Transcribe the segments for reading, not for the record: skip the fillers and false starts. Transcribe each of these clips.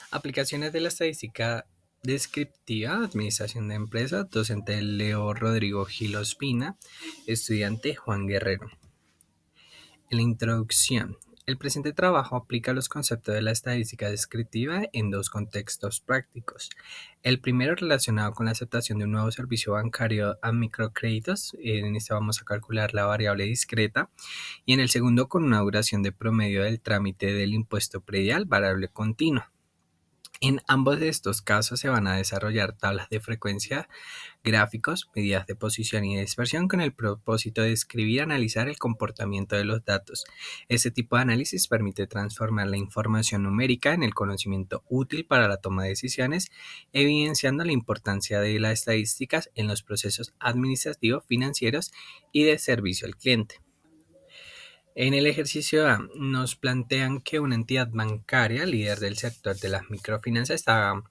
Aplicaciones de la estadística descriptiva, administración de empresas, docente Leo Rodrigo Gil Ospina, estudiante Juan Guerrero. En la introducción, el presente trabajo aplica los conceptos de la estadística descriptiva en dos contextos prácticos. El primero relacionado con la aceptación de un nuevo servicio bancario a microcréditos, en este vamos a calcular la variable discreta, y en el segundo con una duración de promedio del trámite del impuesto predial, variable continua. En ambos de estos casos se van a desarrollar tablas de frecuencia, gráficos, medidas de posición y dispersión con el propósito de describir y analizar el comportamiento de los datos. Este tipo de análisis permite transformar la información numérica en el conocimiento útil para la toma de decisiones, evidenciando la importancia de las estadísticas en los procesos administrativos, financieros y de servicio al cliente. En el ejercicio A nos plantean que una entidad bancaria, líder del sector de las microfinanzas, está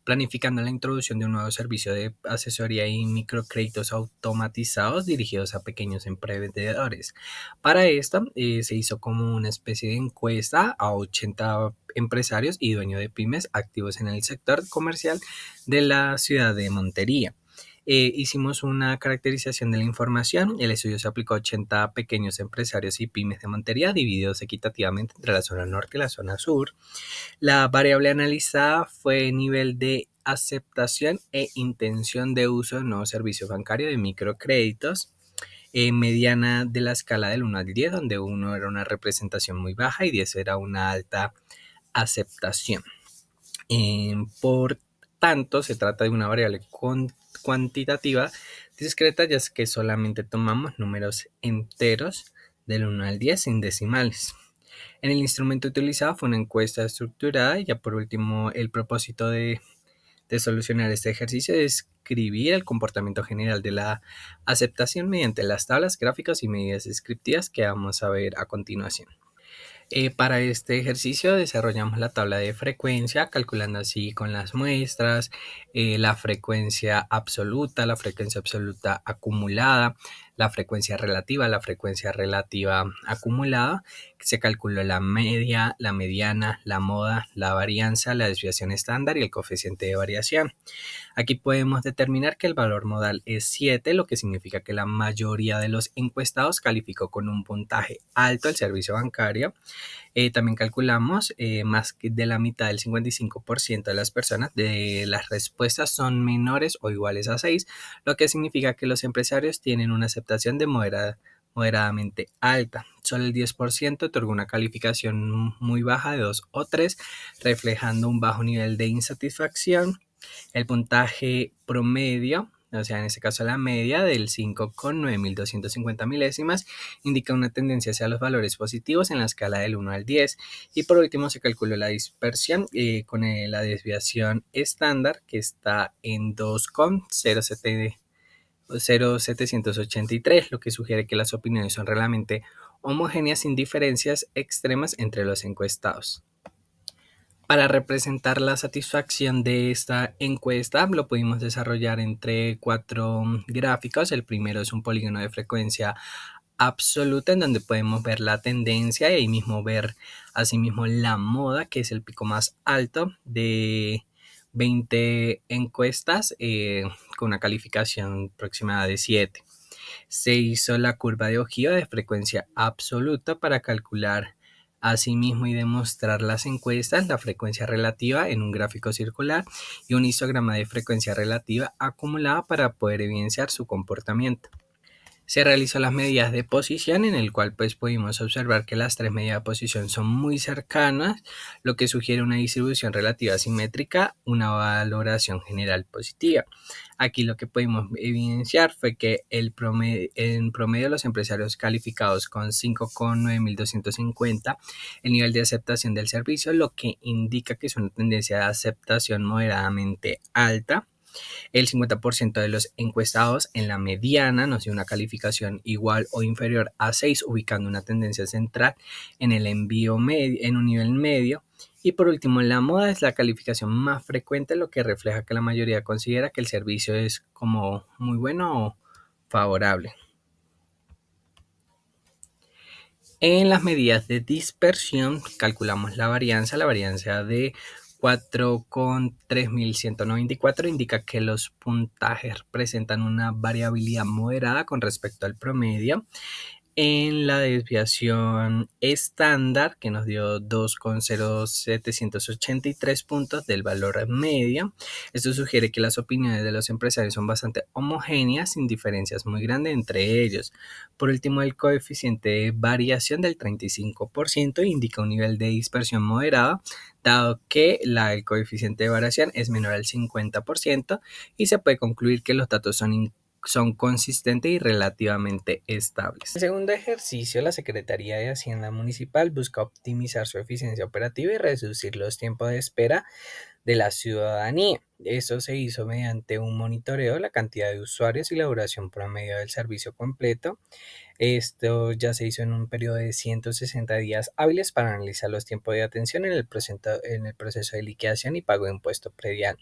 planificando la introducción de un nuevo servicio de asesoría y microcréditos automatizados dirigidos a pequeños emprendedores. Para esto se hizo como una especie de encuesta a 80 empresarios y dueños de pymes activos en el sector comercial de la ciudad de Montería. Hicimos una caracterización de la información. El estudio se aplicó a 80 pequeños empresarios y pymes de Montería, divididos equitativamente entre la zona norte y la zona sur. La variable analizada fue nivel de aceptación e intención de uso del nuevo servicio bancario de microcréditos, mediana de la escala del 1 al 10, donde 1 era una representación muy baja y 10 era una alta aceptación. Por tanto, se trata de una variable cuantitativa discreta, ya que solamente tomamos números enteros del 1 al 10 sin decimales. En el instrumento utilizado fue una encuesta estructurada y ya por último el propósito de solucionar este ejercicio es describir el comportamiento general de la aceptación mediante las tablas, gráficos y medidas descriptivas que vamos a ver a continuación. Para este ejercicio desarrollamos la tabla de frecuencia, calculando así con las muestras, la frecuencia absoluta acumulada, la frecuencia relativa acumulada. Se calculó la media, la mediana, la moda, la varianza, la desviación estándar y el coeficiente de variación. Aquí podemos determinar que el valor modal es 7, lo que significa que la mayoría de los encuestados calificó con un puntaje alto el servicio bancario. También calculamos más de la mitad del 55% de las personas de las respuestas son menores o iguales a 6, lo que significa que los empresarios tienen una aceptación de moderadamente alta. Solo el 10% otorgó una calificación muy baja de 2 o 3, reflejando un bajo nivel de insatisfacción. El puntaje promedio, o sea, en este caso la media del 5 con 9.250 milésimas, indica una tendencia hacia los valores positivos en la escala del 1 al 10. Y por último se calculó la dispersión con la desviación estándar, que está en 2,0783, lo que sugiere que las opiniones son realmente homogéneas sin diferencias extremas entre los encuestados. Para representar la satisfacción de esta encuesta, lo pudimos desarrollar entre 4 gráficos. El primero es un polígono de frecuencia absoluta, en donde podemos ver la tendencia y ahí mismo ver asimismo la moda, que es el pico más alto de 20 encuestas, con una calificación aproximada de 7. Se hizo la curva de Ojio de frecuencia absoluta para calcular asimismo y demostrar las encuestas, la frecuencia relativa en un gráfico circular y un histograma de frecuencia relativa acumulada para poder evidenciar su comportamiento. Se realizó las medidas de posición, en el cual pues pudimos observar que las tres medidas de posición son muy cercanas, lo que sugiere una distribución relativa simétrica, una valoración general positiva. Aquí lo que pudimos evidenciar fue que en promedio los empresarios calificados con 5,9250 el nivel de aceptación del servicio, lo que indica que es una tendencia de aceptación moderadamente alta. El 50% de los encuestados en la mediana nos dio una calificación igual o inferior a 6, ubicando una tendencia central en el envío medio, en un nivel medio. Y por último, la moda es la calificación más frecuente, lo que refleja que la mayoría considera que el servicio es como muy bueno o favorable. En las medidas de dispersión calculamos la varianza de 4.3194 indica que los puntajes presentan una variabilidad moderada con respecto al promedio. En la desviación estándar, que nos dio 2,0783 puntos del valor medio, esto sugiere que las opiniones de los empresarios son bastante homogéneas, sin diferencias muy grandes entre ellos. Por último, el coeficiente de variación del 35% indica un nivel de dispersión moderado, dado que el coeficiente de variación es menor al 50%, y se puede concluir que los datos son consistentes y relativamente estables. En el segundo ejercicio, la Secretaría de Hacienda Municipal busca optimizar su eficiencia operativa y reducir los tiempos de espera de la ciudadanía. Esto se hizo mediante un monitoreo de la cantidad de usuarios y la duración promedio del servicio completo. Esto ya se hizo en un periodo de 160 días hábiles para analizar los tiempos de atención en el proceso de liquidación y pago de impuesto predial.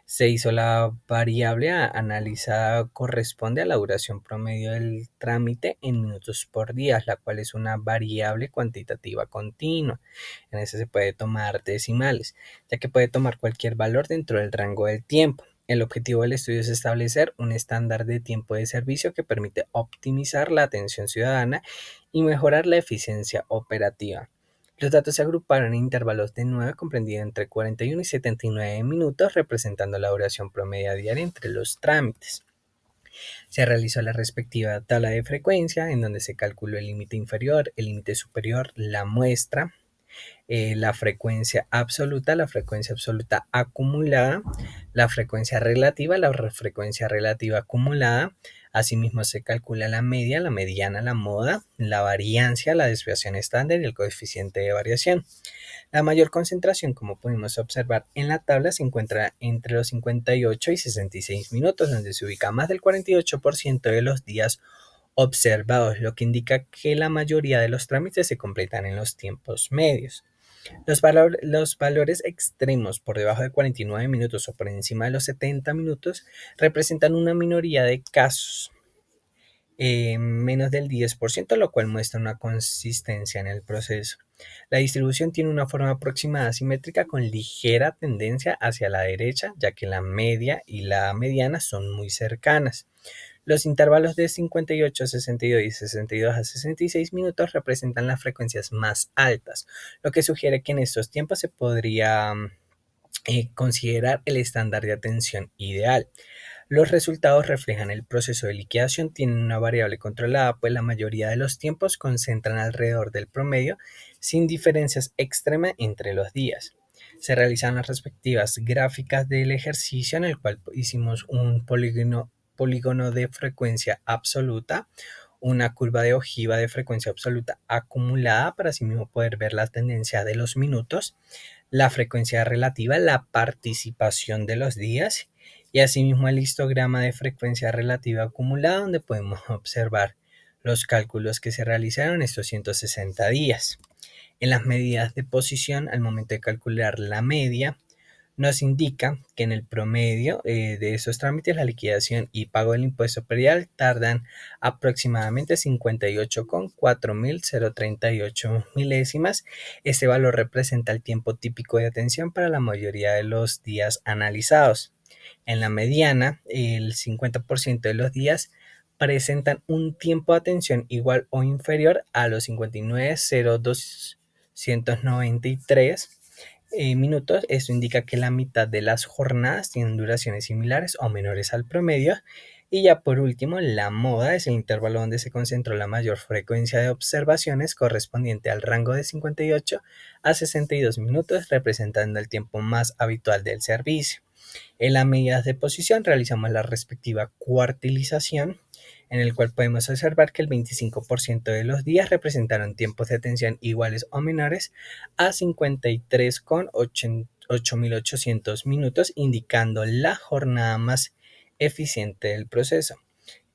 Se hizo la variable analizada corresponde a la duración promedio del trámite en minutos por día, la cual es una variable cuantitativa continua. En ese se puede tomar decimales, ya que puede tomar cualquier valor dentro del rango del tiempo. El objetivo del estudio es establecer un estándar de tiempo de servicio que permite optimizar la atención ciudadana y mejorar la eficiencia operativa. Los datos se agruparon en intervalos de 9 comprendidos entre 41 y 79 minutos, representando la duración promedia diaria entre los trámites. Se realizó la respectiva tabla de frecuencia, en donde se calculó el límite inferior, el límite superior, la muestra, la frecuencia absoluta acumulada, la frecuencia relativa acumulada. Asimismo se calcula la media, la mediana, la moda, la variancia, la desviación estándar y el coeficiente de variación. La mayor concentración, como pudimos observar en la tabla, se encuentra entre los 58 y 66 minutos, donde se ubica más del 48% de los días observados, lo que indica que la mayoría de los trámites se completan en los tiempos medios. Los valores extremos por debajo de 49 minutos o por encima de los 70 minutos representan una minoría de casos, menos del 10%, lo cual muestra una consistencia en el proceso. La distribución tiene una forma aproximada simétrica con ligera tendencia hacia la derecha, ya que la media y la mediana son muy cercanas. Los intervalos de 58 a 62 y 62 a 66 minutos representan las frecuencias más altas, lo que sugiere que en estos tiempos se podría considerar el estándar de atención ideal. Los resultados reflejan el proceso de liquidación, tienen una variable controlada, pues la mayoría de los tiempos concentran alrededor del promedio, sin diferencias extremas entre los días. Se realizan las respectivas gráficas del ejercicio, en el cual hicimos un polígono de frecuencia absoluta, una curva de ojiva de frecuencia absoluta acumulada para así mismo poder ver la tendencia de los minutos, la frecuencia relativa, la participación de los días y asimismo el histograma de frecuencia relativa acumulada, donde podemos observar los cálculos que se realizaron estos 160 días. En las medidas de posición, al momento de calcular la media, nos indica que en el promedio de esos trámites, la liquidación y pago del impuesto predial tardan aproximadamente 58,4038 milésimas. Este valor representa el tiempo típico de atención para la mayoría de los días analizados. En la mediana, el 50% de los días presentan un tiempo de atención igual o inferior a los 59,0293 minutos. Esto indica que la mitad de las jornadas tienen duraciones similares o menores al promedio. Y ya por último, la moda es el intervalo donde se concentró la mayor frecuencia de observaciones, correspondiente al rango de 58 a 62 minutos, representando el tiempo más habitual del servicio. En las medidas de posición realizamos la respectiva cuartilización, en el cual podemos observar que el 25% de los días representaron tiempos de atención iguales o menores a 53,8800 minutos, indicando la jornada más eficiente del proceso.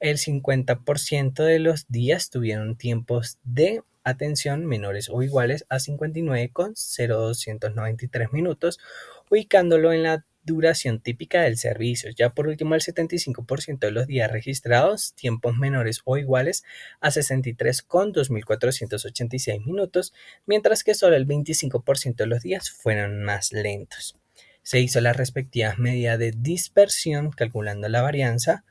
El 50% de los días tuvieron tiempos de atención menores o iguales a 59,0293 minutos, ubicándolo en la duración típica del servicio. Ya por último, el 75% de los días registrados, tiempos menores o iguales a 63 con 2.486 minutos, mientras que solo el 25% de los días fueron más lentos. Se hizo las respectivas medidas de dispersión calculando la varianza.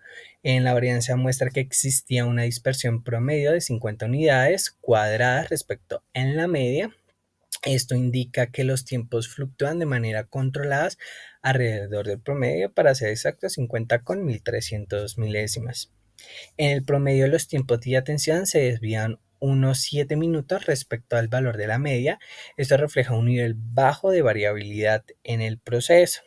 En la varianza muestra que existía una dispersión promedio de 50 unidades cuadradas respecto en la media. Esto indica que los tiempos fluctúan de manera controlada alrededor del promedio, para ser exacto 50 con 1300 milésimas. En el promedio los tiempos de atención se desvían unos 7 minutos respecto al valor de la media. Esto refleja un nivel bajo de variabilidad en el proceso.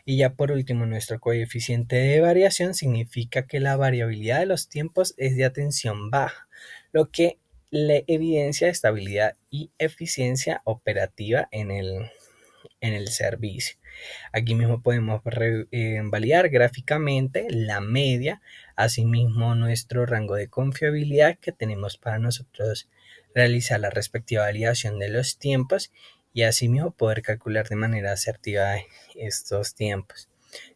Y ya por último, nuestro coeficiente de variación significa que la variabilidad de los tiempos es de atención baja, lo que le evidencia estabilidad y eficiencia operativa en el servicio. Aquí mismo podemos validar gráficamente la media, asimismo nuestro rango de confiabilidad que tenemos para nosotros realizar la respectiva validación de los tiempos, y asimismo poder calcular de manera asertiva estos tiempos.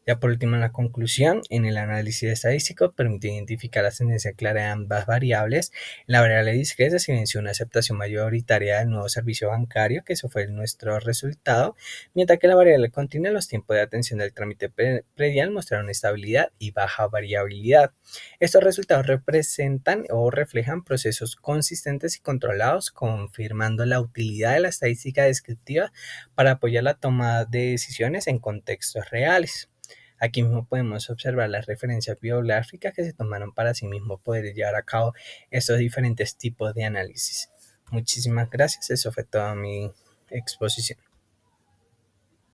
Ya por último, en la conclusión, en el análisis estadístico permite identificar la tendencia clara de ambas variables. En la variable discreta se venció una aceptación mayoritaria del nuevo servicio bancario, que eso fue nuestro resultado, mientras que la variable continua, los tiempos de atención del trámite predial mostraron estabilidad y baja variabilidad. Estos resultados representan o reflejan procesos consistentes y controlados, confirmando la utilidad de la estadística descriptiva para apoyar la toma de decisiones en contextos reales. Aquí mismo podemos observar las referencias bibliográficas que se tomaron para sí mismo poder llevar a cabo estos diferentes tipos de análisis. Muchísimas gracias, eso fue toda mi exposición.